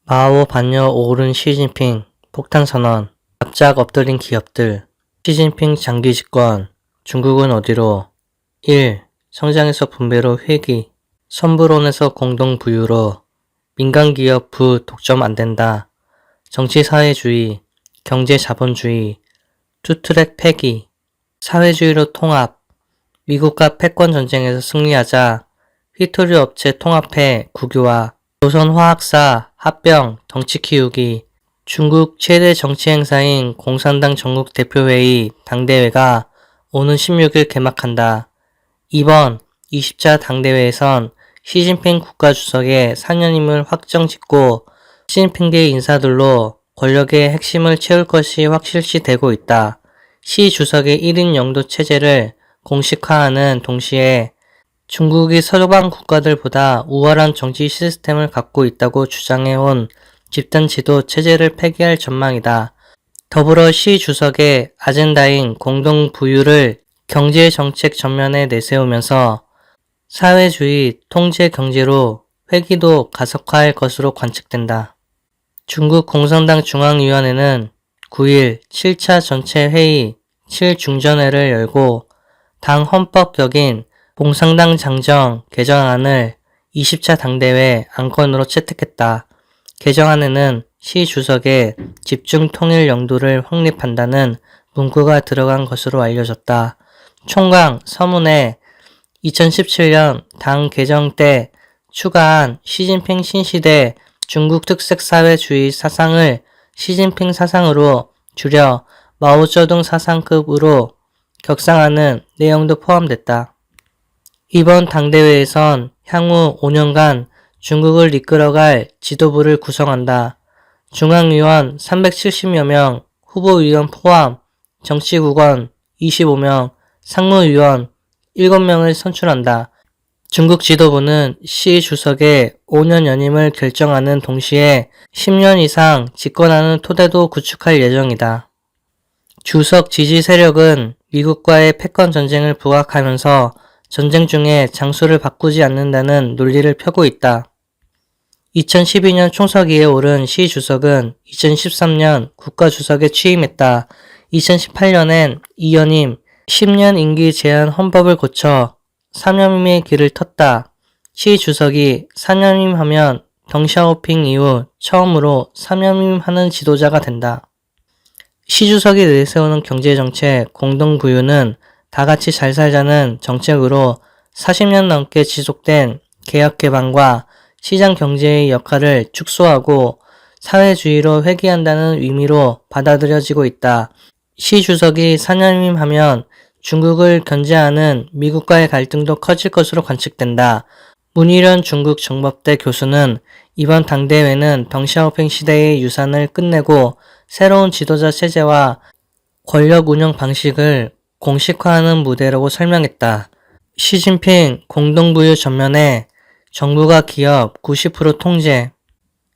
마오 반여 오른 시진핑 폭탄 선언, 납작 엎드린 기업들, 시진핑 장기 집권, 중국은 어디로? 1. 성장에서 분배로 회귀, 선불론에서 공동부유로, 민간기업 독점 안된다, 정치사회주의, 경제자본주의, 투트랙 폐기, 사회주의로 통합, 미국과 패권전쟁에서 승리하자, 휘토류 업체 통합해 국유화, 조선화학사 합병 덩치 키우기, 중국 최대 정치 행사인 공산당 전국 대표회의 당대회가 오는 16일 개막한다. 이번 20차 당대회에선 시진핑 국가주석의 상연임을 확정 짓고 시진핑계 인사들로 권력의 핵심을 채울 것이 확실시되고 있다. 시 주석의 1인 영도 체제를 공식화하는 동시에 중국이 서방 국가들보다 우월한 정치 시스템을 갖고 있다고 주장해온 집단 지도 체제를 폐기할 전망이다. 더불어 시 주석의 아젠다인 공동부유를 경제정책 전면에 내세우면서 사회주의 통제 경제로 회귀도 가속화할 것으로 관측된다. 중국 공산당 중앙위원회는 9일 7차 전체 회의 7중전회를 열고 당 헌법격인 공산당 장정 개정안을 20차 당대회 안건으로 채택했다. 개정안에는 시 주석의 집중 통일 영도를 확립한다는 문구가 들어간 것으로 알려졌다. 총강 서문에 2017년 당 개정 때 추가한 시진핑 신시대 중국 특색 사회주의 사상을 시진핑 사상으로 줄여 마오쩌둥 사상급으로 격상하는 내용도 포함됐다. 이번 당대회에선 향후 5년간 중국을 이끌어갈 지도부를 구성한다. 중앙위원 370여 명, 후보위원 포함 정치국원 25명, 상무위원 7명을 선출한다. 중국 지도부는 시 주석의 5년 연임을 결정하는 동시에 10년 이상 집권하는 토대도 구축할 예정이다. 주석 지지 세력은 미국과의 패권 전쟁을 부각하면서 전쟁 중에 장소를 바꾸지 않는다는 논리를 펴고 있다. 2012년 총서기에 오른 시 주석은 2013년 국가주석에 취임했다. 2018년엔 이연임 10년 임기 제한 헌법을 고쳐 3년임의 길을 텄다. 시 주석이 4년임 하면 덩샤오핑 이후 처음으로 3년임 하는 지도자가 된다. 시 주석이 내세우는 경제정책 공동부유는 다같이 잘 살자는 정책으로 40년 넘게 지속된 개혁개방과 시장경제의 역할을 축소하고 사회주의로 회귀한다는 의미로 받아들여지고 있다. 시 주석이 4년임 하면 중국을 견제하는 미국과의 갈등도 커질 것으로 관측된다. 문희련 중국 정법대 교수는 이번 당대회는 덩샤오핑 시대의 유산을 끝내고 새로운 지도자 체제와 권력 운영 방식을 공식화하는 무대라고 설명했다. 시진핑 공동부유 전면에 정부가 기업 90% 통제.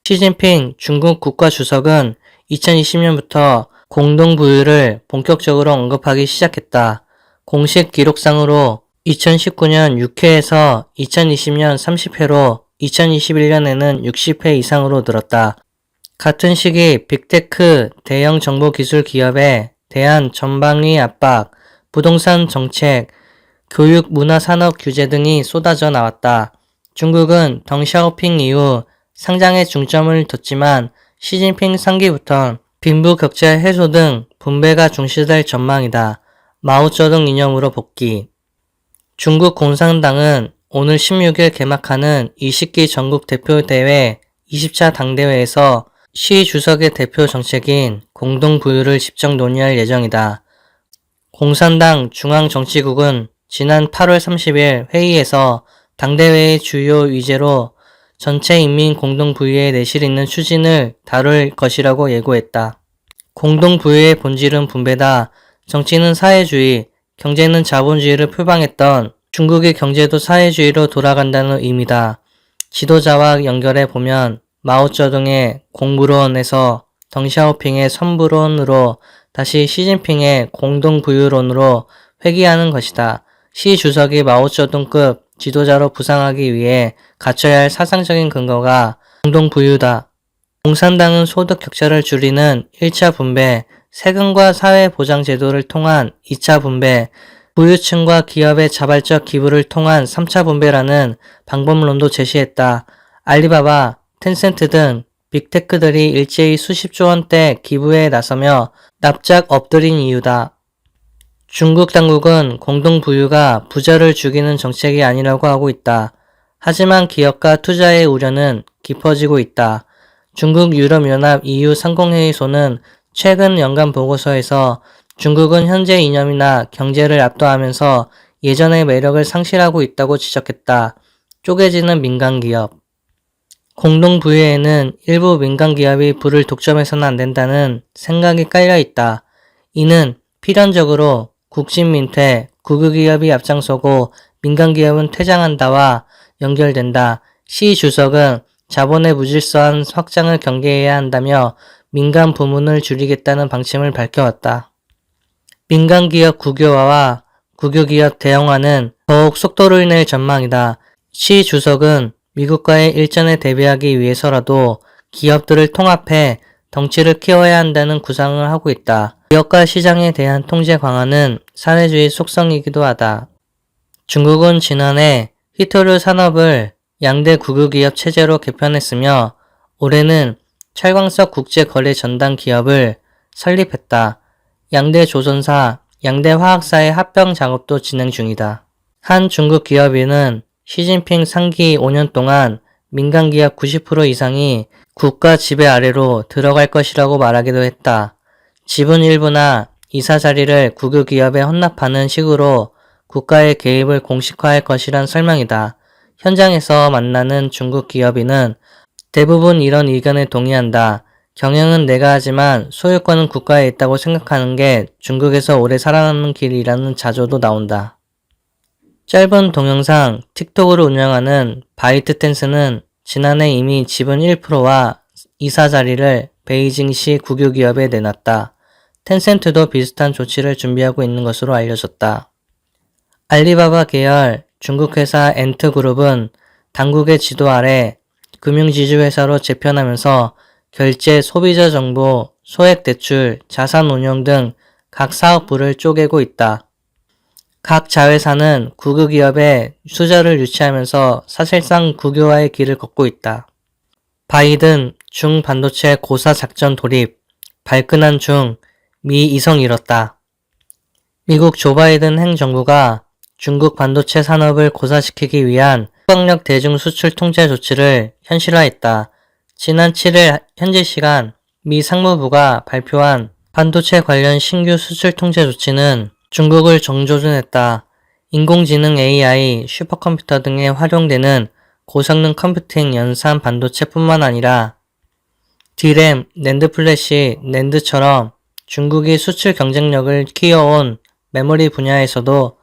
시진핑 중국 국가주석은 2020년부터 공동부유를 본격적으로 언급하기 시작했다. 공식 기록상으로 2019년 6회에서 2020년 30회로 2021년에는 60회 이상으로 늘었다. 같은 시기 빅테크 대형 정보기술 기업에 대한 전방위 압박, 부동산 정책, 교육 문화산업 규제 등이 쏟아져 나왔다. 중국은 덩샤오핑 이후 상장에 중점을 뒀지만 시진핑 3기부턴 빈부격차 해소 등 분배가 중시될 전망이다. 마오쩌둥 이념으로 복귀. 중국 공산당은 오늘 16일 개막하는 20기 전국 대표대회 20차 당대회에서 시 주석의 대표 정책인 공동부유를 집중 논의할 예정이다. 공산당 중앙정치국은 지난 8월 30일 회의에서 당대회의 주요 의제로 전체 인민 공동부유의 내실 있는 추진을 다룰 것이라고 예고했다. 공동부유의 본질은 분배다. 정치는 사회주의, 경제는 자본주의를 표방했던 중국의 경제도 사회주의로 돌아간다는 의미다. 지도자와 연결해 보면 마오쩌둥의 공부론에서 덩샤오핑의 선부론으로 다시 시진핑의 공동부유론으로 회귀하는 것이다. 시 주석이 마오쩌둥급 지도자로 부상하기 위해 갖춰야 할 사상적인 근거가 공동부유다. 공산당은 소득 격차를 줄이는 1차 분배, 세금과 사회보장 제도를 통한 2차 분배, 부유층과 기업의 자발적 기부를 통한 3차 분배라는 방법론도 제시했다. 알리바바, 텐센트 등 빅테크들이 일제히 수십조 원대 기부에 나서며 납작 엎드린 이유다. 중국 당국은 공동부유가 부자를 죽이는 정책이 아니라고 하고 있다. 하지만 기업가 투자의 우려는 깊어지고 있다. 중국 유럽연합 EU 상공회의소는 최근 연간 보고서에서 중국은 현재 이념이나 경제를 압도하면서 예전의 매력을 상실하고 있다고 지적했다. 쪼개지는 민간기업. 공동부유에는 일부 민간기업이 부를 독점해서는 안 된다는 생각이 깔려있다. 이는 필연적으로 국진민퇴, 국유기업이 앞장서고 민간기업은 퇴장한다와 연결된다. 시 주석은 자본의 무질서한 확장을 경계해야 한다며 민간 부문을 줄이겠다는 방침을 밝혀왔다. 민간기업 국유화와 국유기업 대형화는 더욱 속도를 낼 전망이다. 시 주석은 미국과의 일전에 대비하기 위해서라도 기업들을 통합해 덩치를 키워야 한다는 구상을 하고 있다. 기업과 시장에 대한 통제 강화는 사회주의 속성이기도 하다. 중국은 지난해 휘토류 산업을 양대 국유기업 체제로 개편했으며 올해는 철광석 국제거래 전담 기업을 설립했다. 양대 조선사, 양대 화학사의 합병 작업도 진행 중이다. 한 중국 기업인은 시진핑 상기 5년 동안 민간기업 90% 이상이 국가 지배 아래로 들어갈 것이라고 말하기도 했다. 지분 일부나 이사 자리를 국유기업에 헌납하는 식으로 국가의 개입을 공식화할 것이란 설명이다. 현장에서 만나는 중국 기업인은 대부분 이런 의견에 동의한다. 경영은 내가 하지만 소유권은 국가에 있다고 생각하는 게 중국에서 오래 살아남는 길이라는 자조도 나온다. 짧은 동영상 틱톡을 운영하는 바이트댄스는 지난해 이미 지분 1%와 이사 자리를 베이징시 국유기업에 내놨다. 텐센트도 비슷한 조치를 준비하고 있는 것으로 알려졌다. 알리바바 계열 중국 회사 엔트그룹은 당국의 지도 아래 금융지주회사로 재편하면서 결제, 소비자 정보, 소액 대출, 자산 운용 등 각 사업부를 쪼개고 있다. 각 자회사는 국유기업에 수저를 유치하면서 사실상 국유화의 길을 걷고 있다. 바이든 중반도체 고사 작전 돌입, 발끈한 중, 미 이성 잃었다. 미국 조 바이든 행정부가 중국 반도체 산업을 고사시키기 위한 수학력 대중 수출 통제 조치를 현실화했다. 지난 7일 현지 시간 미 상무부가 발표한 반도체 관련 신규 수출 통제 조치는 중국을 정조준했다. 인공지능 AI, 슈퍼컴퓨터 등에 활용되는 고성능 컴퓨팅 연산 반도체뿐만 아니라 D램, 낸드 플래시, 낸드처럼 중국이 수출 경쟁력을 키워온 메모리 분야에서도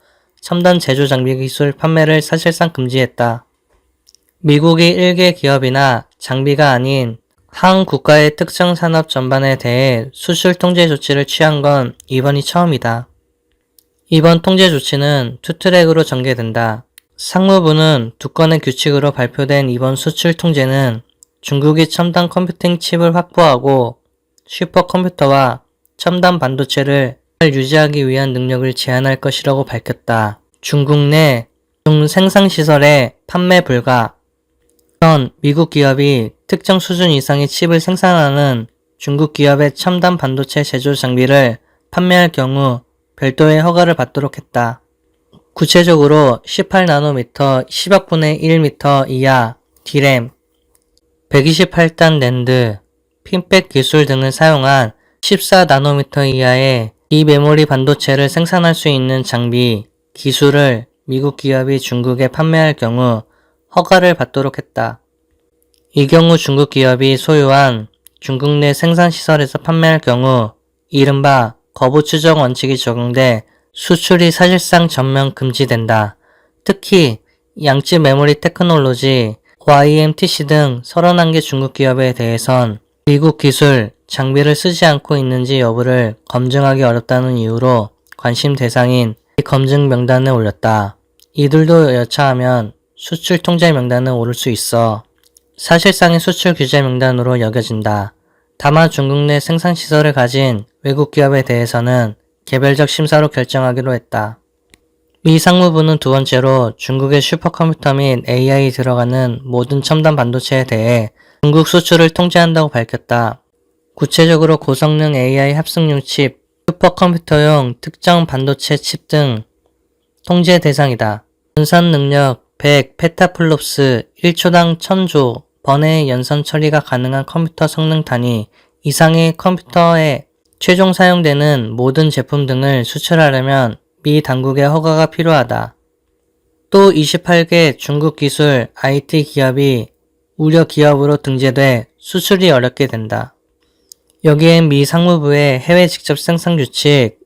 첨단 제조 장비 기술 판매를 사실상 금지했다. 미국이 일개 기업이나 장비가 아닌 한 국가의 특정 산업 전반에 대해 수출 통제 조치를 취한 건 이번이 처음이다. 이번 통제 조치는 투트랙으로 전개된다. 상무부는 두 건의 규칙으로 발표된 이번 수출 통제는 중국이 첨단 컴퓨팅 칩을 확보하고 슈퍼컴퓨터와 첨단 반도체를 유지하기 위한 능력을 제한할 것이라고 밝혔다. 중국 내 중생산시설에 판매 불가. 현 미국 기업이 특정 수준 이상의 칩을 생산하는 중국 기업의 첨단 반도체 제조 장비를 판매할 경우 별도의 허가를 받도록 했다. 구체적으로 18나노미터 10억분의 1m 이하 D램, 128단 낸드, 핀백 기술 등을 사용한 14나노미터 이하의 이 메모리 반도체를 생산할 수 있는 장비, 기술을 미국 기업이 중국에 판매할 경우 허가를 받도록 했다. 이 경우 중국 기업이 소유한 중국 내 생산시설에서 판매할 경우 이른바 거부 추적 원칙이 적용돼 수출이 사실상 전면 금지된다. 특히 양치 메모리 테크놀로지, YMTC 등 31개 중국 기업에 대해선 미국 기술, 장비를 쓰지 않고 있는지 여부를 검증하기 어렵다는 이유로 관심 대상인 검증 명단에 올렸다. 이들도 여차하면 수출 통제 명단에 오를 수 있어 사실상의 수출 규제 명단으로 여겨진다. 다만 중국 내 생산시설을 가진 외국 기업에 대해서는 개별적 심사로 결정하기로 했다. 미 상무부는 두 번째로 중국의 슈퍼컴퓨터 및 AI 들어가는 모든 첨단 반도체에 대해 중국 수출을 통제한다고 밝혔다. 구체적으로 고성능 AI 합성용 칩, 슈퍼컴퓨터용 특정 반도체 칩 등 통제 대상이다. 연산 능력 100 페타플롭스 1초당 1000조 번의 연산 처리가 가능한 컴퓨터 성능 단위 이상의 컴퓨터에 최종 사용되는 모든 제품 등을 수출하려면 미 당국의 허가가 필요하다. 또 28개 중국 기술 IT 기업이 우려 기업으로 등재돼 수출이 어렵게 된다. 여기엔 미 상무부의 해외 직접 생산 규칙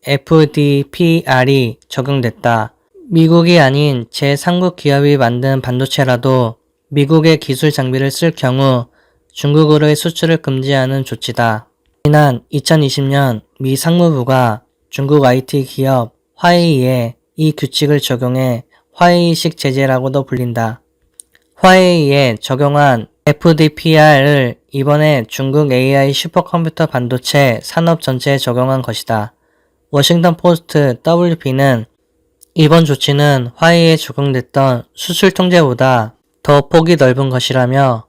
FDPR이 적용됐다. 미국이 아닌 제3국 기업이 만든 반도체라도 미국의 기술 장비를 쓸 경우 중국으로의 수출을 금지하는 조치다. 지난 2020년 미 상무부가 중국 IT 기업 화웨이에 이 규칙을 적용해 화웨이식 제재라고도 불린다. 화웨이에 적용한 FDPR을 이번에 중국 AI 슈퍼컴퓨터 반도체 산업 전체에 적용한 것이다. 워싱턴 포스트 WP는 이번 조치는 화웨이에 적용됐던 수출 통제보다 더 폭이 넓은 것이라며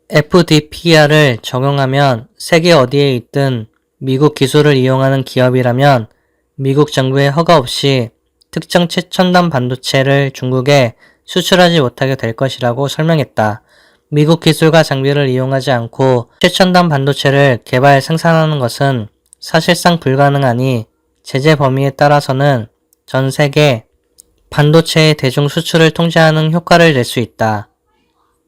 FDPR을 적용하면 세계 어디에 있든 미국 기술을 이용하는 기업이라면 미국 정부의 허가 없이 특정 최첨단 반도체를 중국에 수출하지 못하게 될 것이라고 설명했다. 미국 기술과 장비를 이용하지 않고 최첨단 반도체를 개발 생산하는 것은 사실상 불가능하니 제재 범위에 따라서는 전 세계 반도체의 대중 수출을 통제하는 효과를 낼 수 있다.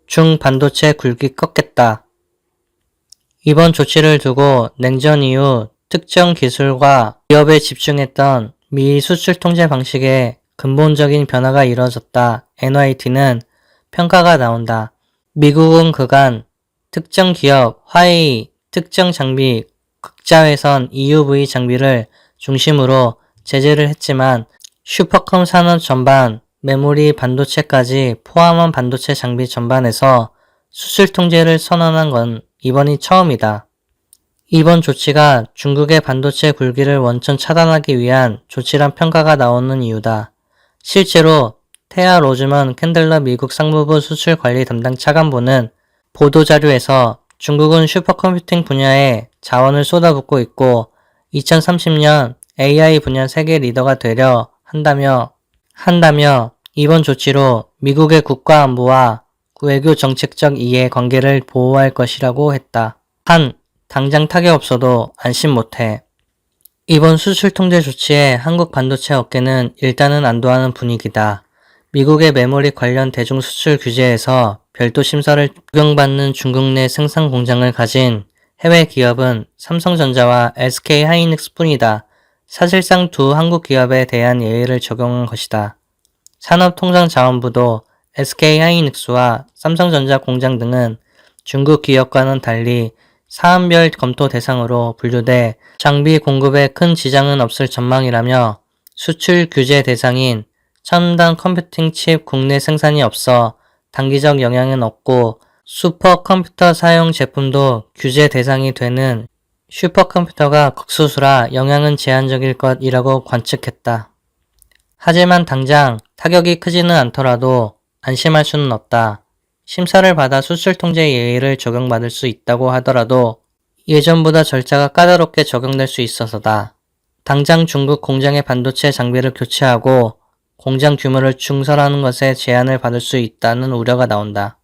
중 반도체 굴기 꺾겠다. 이번 조치를 두고 냉전 이후 특정 기술과 기업에 집중했던 미 수출 통제 방식에 근본적인 변화가 이뤄졌다. NYT는 평가가 나온다. 미국은 그간 특정 기업, 화웨이, 특정 장비, 극자외선 EUV 장비를 중심으로 제재를 했지만 슈퍼컴 산업 전반, 메모리 반도체까지 포함한 반도체 장비 전반에서 수출 통제를 선언한 건 이번이 처음이다. 이번 조치가 중국의 반도체 굴기를 원천 차단하기 위한 조치란 평가가 나오는 이유다. 실제로 테아 로즈먼 캔들러 미국 상무부 수출 관리 담당 차관보는 보도자료에서 중국은 슈퍼컴퓨팅 분야에 자원을 쏟아붓고 있고 2030년 AI 분야 세계 리더가 되려 한다며 이번 조치로 미국의 국가 안보와 외교 정책적 이해 관계를 보호할 것이라고 했다. 당장 타격 없어도 안심 못해. 이번 수출 통제 조치에 한국 반도체 업계는 일단은 안도하는 분위기다. 미국의 메모리 관련 대중 수출 규제에서 별도 심사를 적용받는 중국 내 생산 공장을 가진 해외 기업은 삼성전자와 SK 하이닉스 뿐이다. 사실상 두 한국 기업에 대한 예외를 적용한 것이다. 산업통상자원부도 SK하이닉스와 삼성전자 공장 등은 중국 기업과는 달리 사안별 검토 대상으로 분류돼 장비 공급에 큰 지장은 없을 전망이라며 수출 규제 대상인 첨단 컴퓨팅 칩 국내 생산이 없어 단기적 영향은 없고 슈퍼컴퓨터 사용 제품도 규제 대상이 되는 슈퍼컴퓨터가 극소수라 영향은 제한적일 것이라고 관측했다. 하지만 당장 타격이 크지는 않더라도 안심할 수는 없다. 심사를 받아 수출 통제 예외를 적용받을 수 있다고 하더라도 예전보다 절차가 까다롭게 적용될 수 있어서다. 당장 중국 공장의 반도체 장비를 교체하고 공장 규모를 증설하는 것에 제한을 받을 수 있다는 우려가 나온다.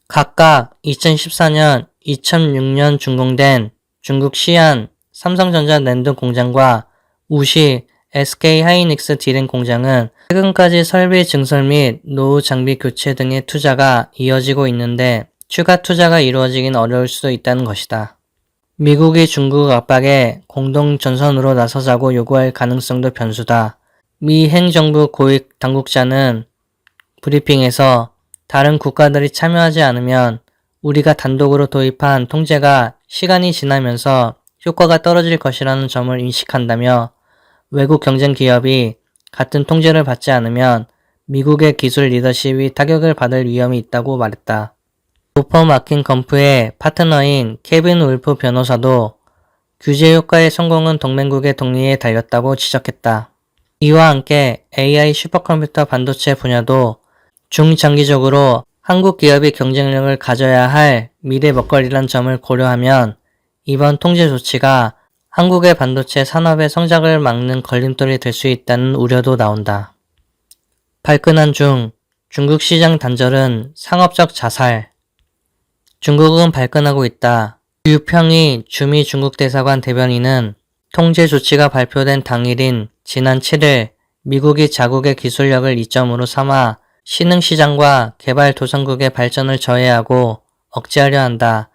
각각 2014년, 2006년 준공된 중국 시안 삼성전자 낸드 공장과 우시 SK하이닉스 디램 공장은 최근까지 설비 증설 및 노후 장비 교체 등의 투자가 이어지고 있는데 추가 투자가 이루어지긴 어려울 수도 있다는 것이다. 미국이 중국 압박에 공동 전선으로 나서자고 요구할 가능성도 변수다. 미 행정부 고위 당국자는 브리핑에서 다른 국가들이 참여하지 않으면 우리가 단독으로 도입한 통제가 시간이 지나면서 효과가 떨어질 것이라는 점을 인식한다며 외국 경쟁 기업이 같은 통제를 받지 않으면 미국의 기술 리더십이 타격을 받을 위험이 있다고 말했다. 로퍼 마킨 검프의 파트너인 케빈 울프 변호사도 규제 효과의 성공은 동맹국의 독리에 달렸다고 지적했다. 이와 함께 AI 슈퍼컴퓨터 반도체 분야도 중장기적으로 한국 기업이 경쟁력을 가져야 할 미래 먹거리란 점을 고려하면 이번 통제 조치가 한국의 반도체 산업의 성장을 막는 걸림돌이 될 수 있다는 우려도 나온다. 발끈한 중국 시장 단절은 상업적 자살. 중국은 발끈하고 있다. 유평희 주미 중국 대사관 대변인은 통제 조치가 발표된 당일인 지난 7일 미국이 자국의 기술력을 이점으로 삼아 신흥시장과 개발도상국의 발전을 저해하고 억제하려 한다.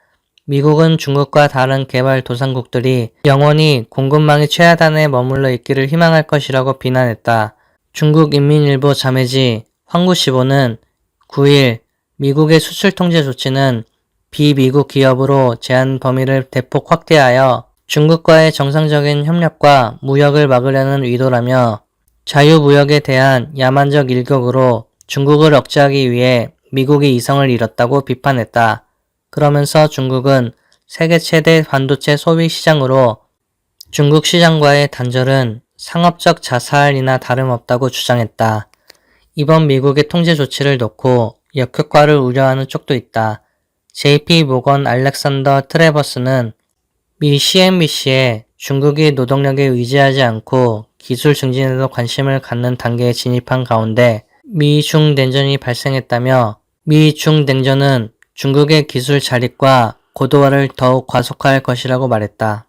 미국은 중국과 다른 개발도상국들이 영원히 공급망이 최하단에 머물러 있기를 희망할 것이라고 비난했다. 중국인민일보 자매지 황구시보는 9일 미국의 수출 통제 조치는 비미국 기업으로 제한 범위를 대폭 확대하여 중국과의 정상적인 협력과 무역을 막으려는 의도라며 자유무역에 대한 야만적 일격으로 중국을 억제하기 위해 미국이 이성을 잃었다고 비판했다. 그러면서 중국은 세계 최대 반도체 소비 시장으로 중국 시장과의 단절은 상업적 자살이나 다름없다고 주장했다. 이번 미국의 통제 조치를 놓고 역효과를 우려하는 쪽도 있다. JP 모건 알렉산더 트래버스는 미 CNBC에 중국이 노동력에 의지하지 않고 기술 증진에도 관심을 갖는 단계에 진입한 가운데 미-중 냉전이 발생했다며 미-중 냉전은 중국의 기술 자립과 고도화를 더욱 과속화할 것이라고 말했다.